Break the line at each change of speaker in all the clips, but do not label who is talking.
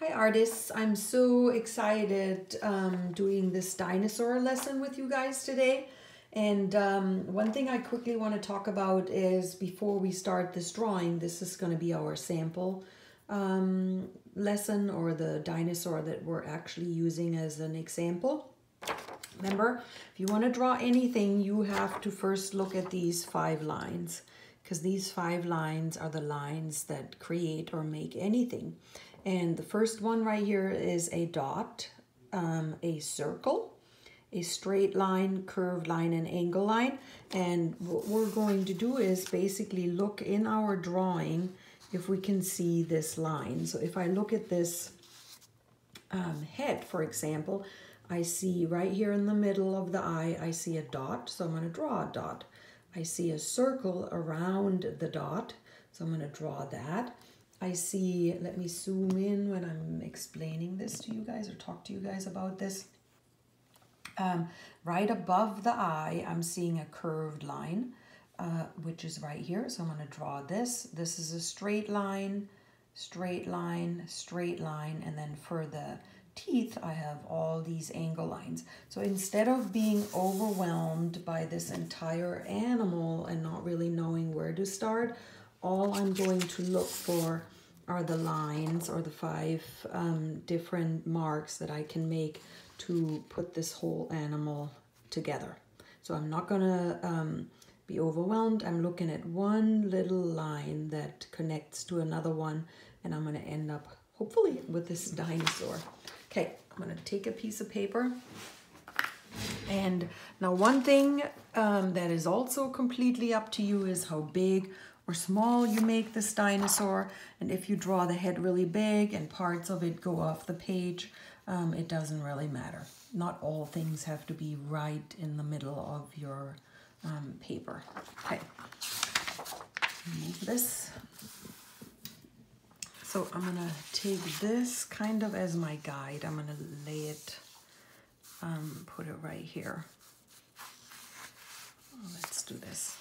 Hi artists, I'm so excited doing this dinosaur lesson with you guys today. And one thing I quickly want to talk about is before we start this drawing, this is going to be our sample lesson, or the dinosaur that we're actually using as an example. Remember, if you want to draw anything, you have to first look at these 5 lines, because these 5 lines are the lines that create or make anything. And the first one right here is a dot, a circle, a straight line, curved line, and angle line. And what we're going to do is basically look in our drawing if we can see this line. So if I look at this head, for example, I see right here in the middle of the eye, I see a dot, so I'm going to draw a dot. I see a circle around the dot, so I'm going to draw that. I see, let me zoom in when I'm explaining this to you guys or talk to you guys about this. Right above the eye, I'm seeing a curved line, which is right here. So I'm going to draw this. This is a straight line, straight line, straight line, and then for the teeth, I have all these angle lines. So instead of being overwhelmed by this entire animal and not really knowing where to start, all I'm going to look for are the lines, or the 5 different marks that I can make to put this whole animal together. So I'm not gonna be overwhelmed. I'm looking at one little line that connects to another one, and I'm gonna end up hopefully with this dinosaur. Okay, I'm gonna take a piece of paper. And now one thing that is also completely up to you is how big or small you make this dinosaur. And if you draw the head really big and parts of it go off the page, it doesn't really matter. Not all things have to be right in the middle of your paper. Okay, move this. So I'm gonna take this kind of as my guide. I'm gonna lay it, put it right here. Let's do this.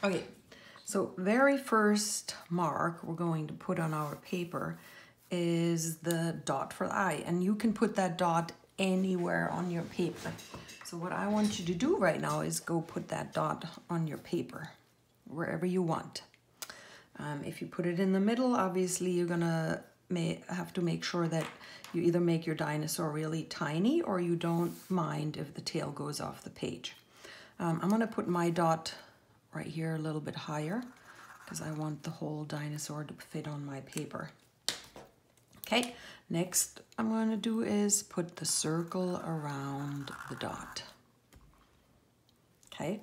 Okay, so very first mark we're going to put on our paper is the dot for the eye, and you can put that dot anywhere on your paper. So what I want you to do right now is go put that dot on your paper, wherever you want. If you put it in the middle, obviously you're gonna have to make sure that you either make your dinosaur really tiny or you don't mind if the tail goes off the page. I'm gonna put my dot right here a little bit higher because I want the whole dinosaur to fit on my paper. Okay, next I'm going to do is put the circle around the dot. Okay,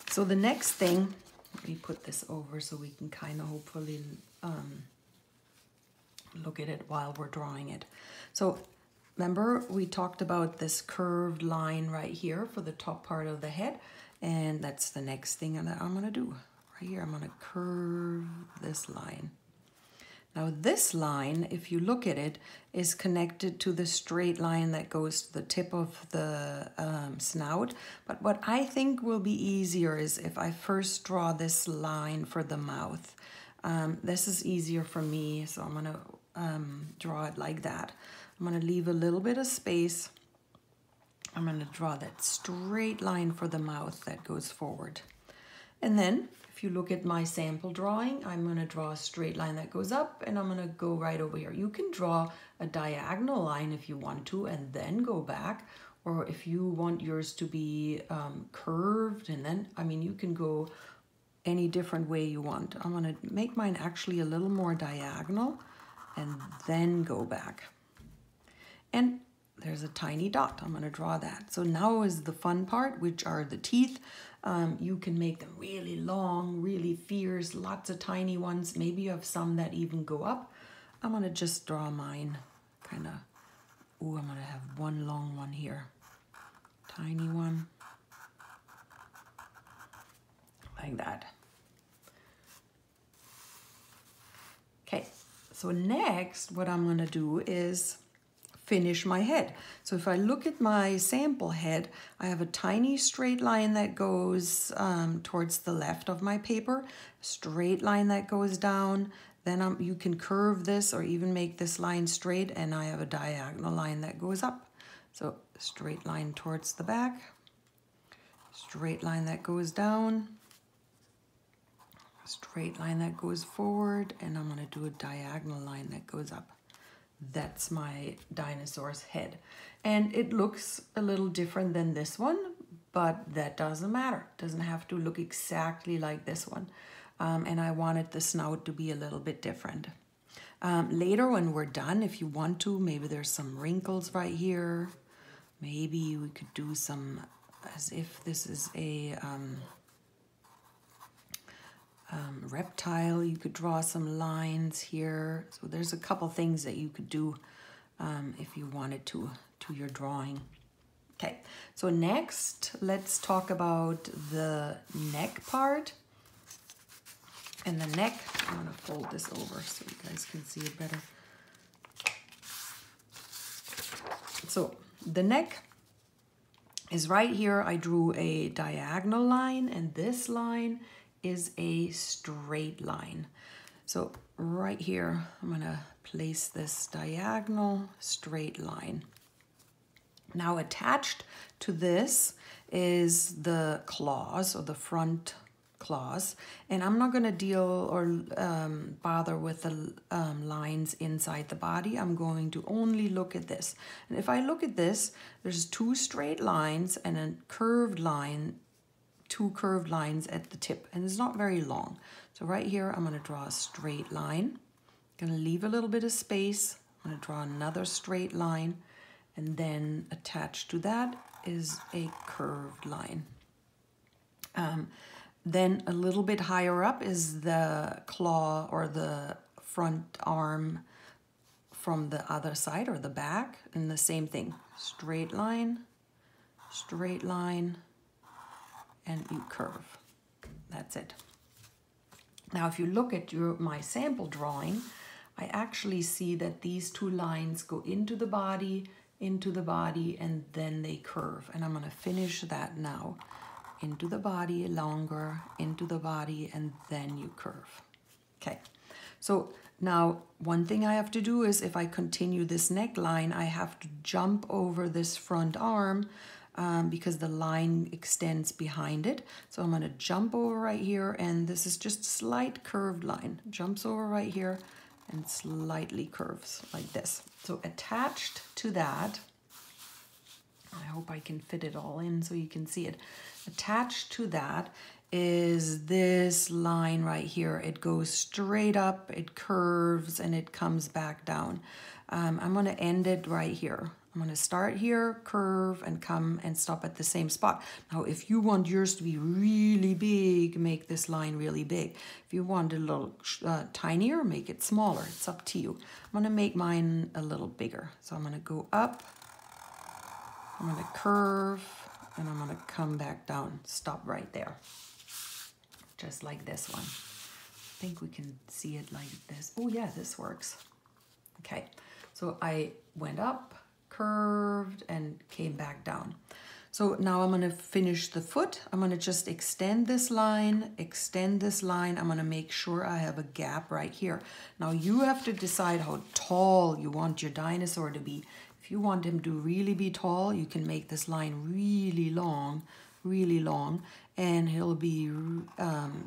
so the next thing, let me put this over so we can kind of hopefully look at it while we're drawing it. So remember we talked about this curved line right here for the top part of the head, and that's the next thing that I'm going to do. Right here, I'm going to curve this line. Now this line, if you look at it, is connected to the straight line that goes to the tip of the snout. But what I think will be easier is if I first draw this line for the mouth. This is easier for me, so I'm going to draw it like that. I'm going to leave a little bit of space. I'm going to draw that straight line for the mouth that goes forward. And then if you look at my sample drawing, I'm going to draw a straight line that goes up, and I'm going to go right over here. You can draw a diagonal line if you want to and then go back, or if you want yours to be curved, and then, I mean, you can go any different way you want. I'm going to make mine actually a little more diagonal and then go back. And there's a tiny dot. I'm going to draw that. So now is the fun part, which are the teeth. You can make them really long, really fierce, lots of tiny ones. Maybe you have some that even go up. I'm going to just draw mine kind of, I'm going to have one long one here. Tiny one. Like that. Okay, so next what I'm going to do is finish my head. So if I look at my sample head, I have a tiny straight line that goes towards the left of my paper, straight line that goes down, then you can curve this or even make this line straight, and I have a diagonal line that goes up. So straight line towards the back, straight line that goes down, straight line that goes forward, and I'm going to do a diagonal line that goes up. That's my dinosaur's head. And it looks a little different than this one, but that doesn't matter. It doesn't have to look exactly like this one. And I wanted the snout to be a little bit different. Later when we're done, if you want to, maybe there's some wrinkles right here. Maybe we could do some, as if this is a reptile, you could draw some lines here. So there's a couple things that you could do if you wanted to your drawing. Okay, so next let's talk about the neck part. And the neck, I'm going to fold this over so you guys can see it better. So the neck is right here. I drew a diagonal line, and this line is a straight line. So right here, I'm going to place this diagonal straight line. Now attached to this is the claws, or the front claws, and I'm not going to deal or bother with the lines inside the body. I'm going to only look at this. And if I look at this, there's two straight lines and a curved line, two curved lines at the tip, and it's not very long. So right here, I'm going to draw a straight line. I'm going to leave a little bit of space. I'm going to draw another straight line, and then attached to that is a curved line. Then a little bit higher up is the claw or the front arm from the other side, or the back, and the same thing. Straight line, and you curve. That's it. Now if you look at my sample drawing, I actually see that these two lines go into the body, and then they curve. And I'm going to finish that now. Into the body, longer, into the body, and then you curve. Okay, so now one thing I have to do is, if I continue this neckline, I have to jump over this front arm because the line extends behind it. So I'm going to jump over right here, and this is just a slight curved line. Jumps over right here and slightly curves like this. So attached to that, I hope I can fit it all in so you can see it. Attached to that is this line right here. It goes straight up, it curves, and it comes back down. I'm going to end it right here. I'm going to start here, curve, and come and stop at the same spot. Now, if you want yours to be really big, make this line really big. If you want it a little tinier, make it smaller. It's up to you. I'm going to make mine a little bigger. So I'm going to go up, I'm going to curve, and I'm going to come back down. Stop right there. Just like this one. I think we can see it like this. Oh yeah, this works. Okay, so I went up, curved, and came back down. So now I'm going to finish the foot. I'm going to just extend this line, extend this line. I'm going to make sure I have a gap right here. Now you have to decide how tall you want your dinosaur to be. If you want him to really be tall, you can make this line really long, and he'll be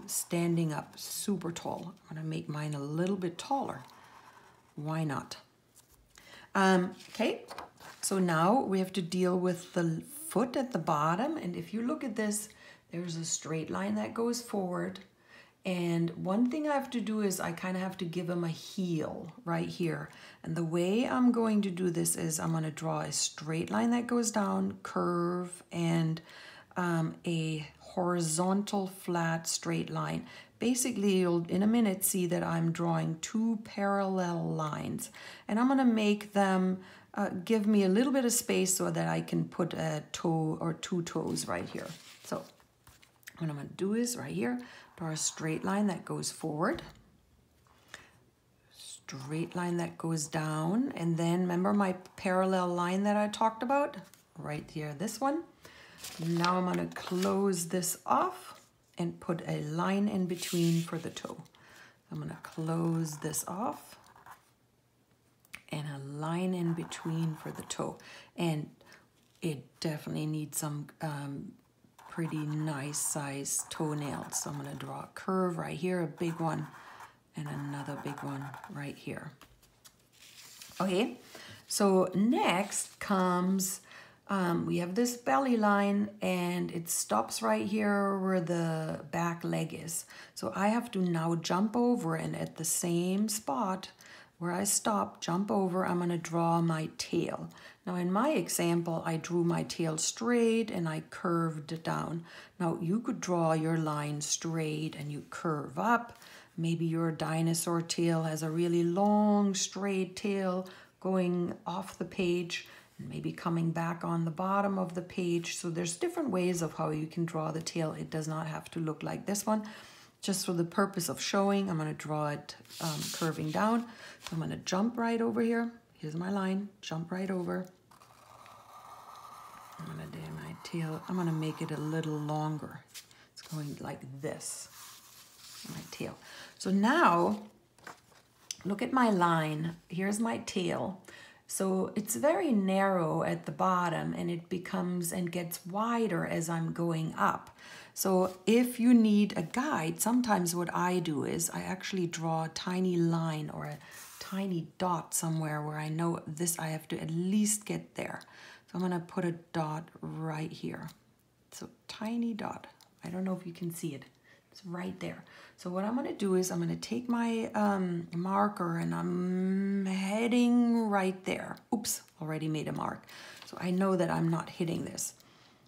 standing up super tall. I'm going to make mine a little bit taller. Why not? Okay, so now we have to deal with the foot at the bottom, and if you look at this, there's a straight line that goes forward. And one thing I have to do is I kind of have to give him a heel right here. And the way I'm going to do this is I'm going to draw a straight line that goes down, curve, and a horizontal flat straight line. Basically, you'll in a minute see that I'm drawing two parallel lines. And I'm going to make them give me a little bit of space so that I can put a toe or two toes right here. So what I'm going to do is right here, draw a straight line that goes forward, straight line that goes down, and then remember my parallel line that I talked about? Right here, this one. Now I'm going to close this off and put a line in between for the toe. I'm going to close this off and a line in between for the toe. And it definitely needs some pretty nice size toenails. So I'm going to draw a curve right here, a big one, and another big one right here. Okay, so next comes, we have this belly line and it stops right here where the back leg is. So I have to now jump over, and at the same spot where I stop, jump over, I'm gonna draw my tail. Now in my example, I drew my tail straight and I curved it down. Now you could draw your line straight and you curve up. Maybe your dinosaur tail has a really long straight tail going off the page and maybe coming back on the bottom of the page. So there's different ways of how you can draw the tail. It does not have to look like this one. Just for the purpose of showing, I'm going to draw it curving down. So I'm going to jump right over here. Here's my line. Jump right over. I'm going to do my tail. I'm going to make it a little longer. It's going like this. My tail. So now, look at my line. Here's my tail. So it's very narrow at the bottom, and it becomes and gets wider as I'm going up. So if you need a guide, sometimes what I do is I actually draw a tiny line or a tiny dot somewhere where I know this, I have to at least get there. So I'm going to put a dot right here. So tiny dot. I don't know if you can see it. It's right there. So what I'm going to do is I'm going to take my marker and I'm heading right there. Oops, already made a mark. So I know that I'm not hitting this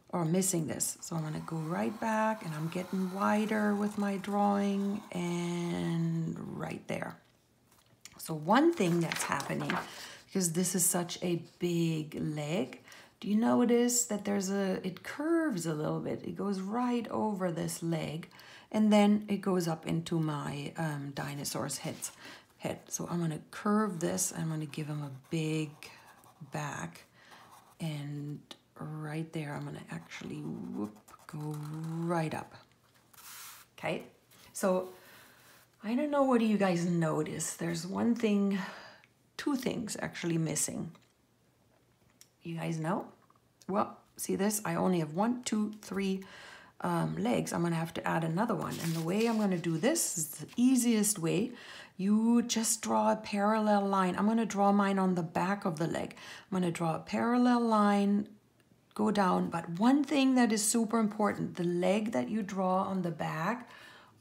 or missing this. So I'm going to go right back and I'm getting wider with my drawing and right there. So one thing that's happening, because this is such a big leg, do you know it is that it curves a little bit. It goes right over this leg. And then it goes up into my dinosaur's head. So I'm going to curve this. I'm going to give him a big back. And right there, I'm going to actually go right up. Okay. So I don't know, what do you guys notice? There's one thing, two things actually missing. You guys know? Well, see this? I only have 1, 2, 3 legs. I'm going to have to add another one. And the way I'm going to do this is the easiest way. You just draw a parallel line. I'm going to draw mine on the back of the leg. I'm going to draw a parallel line, go down. But one thing that is super important, the leg that you draw on the back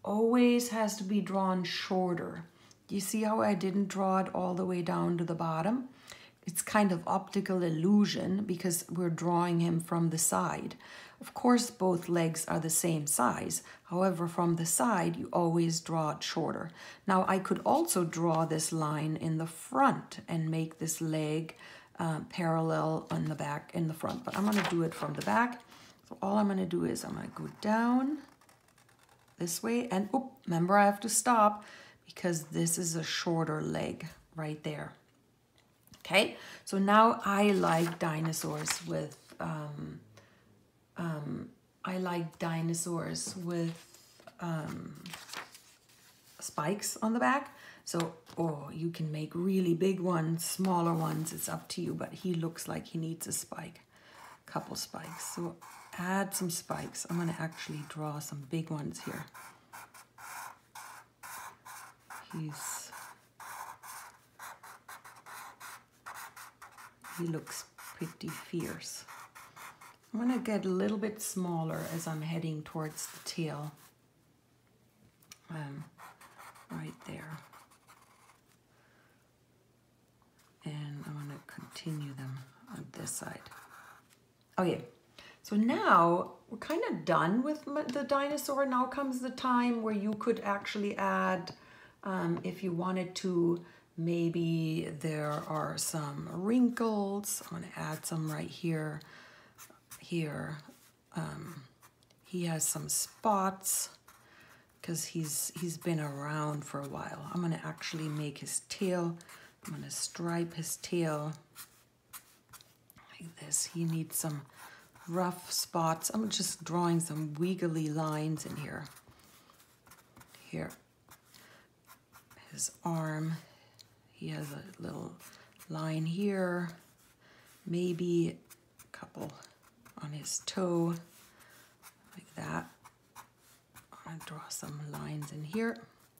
always has to be drawn shorter. You see how I didn't draw it all the way down to the bottom? It's kind of optical illusion because we're drawing him from the side. Of course, both legs are the same size. However, from the side, you always draw it shorter. Now, I could also draw this line in the front and make this leg parallel on the back in the front. But I'm going to do it from the back. So all I'm going to do is I'm going to go down this way. And remember, I have to stop because this is a shorter leg right there. Okay, so now I like dinosaurs with spikes on the back. So, you can make really big ones, smaller ones, it's up to you, but he looks like he needs a spike, couple spikes. So add some spikes. I'm gonna actually draw some big ones here. He looks pretty fierce. I'm going to get a little bit smaller as I'm heading towards the tail. Right there. And I'm going to continue them on this side. Okay, so now we're kind of done with the dinosaur. Now comes the time where you could actually add, if you wanted to, maybe there are some wrinkles. I'm going to add some right here. Here, he has some spots because he's been around for a while. I'm going to actually make his tail. I'm going to stripe his tail like this. He needs some rough spots. I'm just drawing some wiggly lines in here. Here. his arm. He has a little line here, maybe a couple on his toe, like that. I'll draw some lines in here.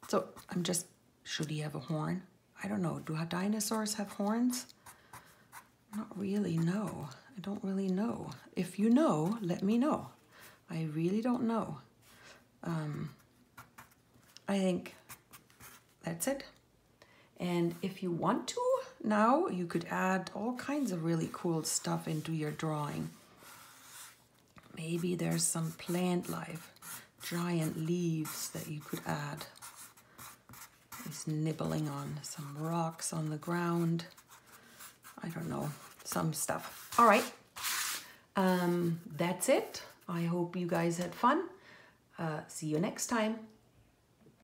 So I'm just, should he have a horn? I don't know. Do dinosaurs have horns? Not really, no. I don't really know. If you know, let me know. I really don't know. I think that's it. And if you want to, now you could add all kinds of really cool stuff into your drawing. Maybe there's some plant life, giant leaves that you could add. He's nibbling on some rocks on the ground. I don't know, some stuff. All right, that's it. I hope you guys had fun. See you next time.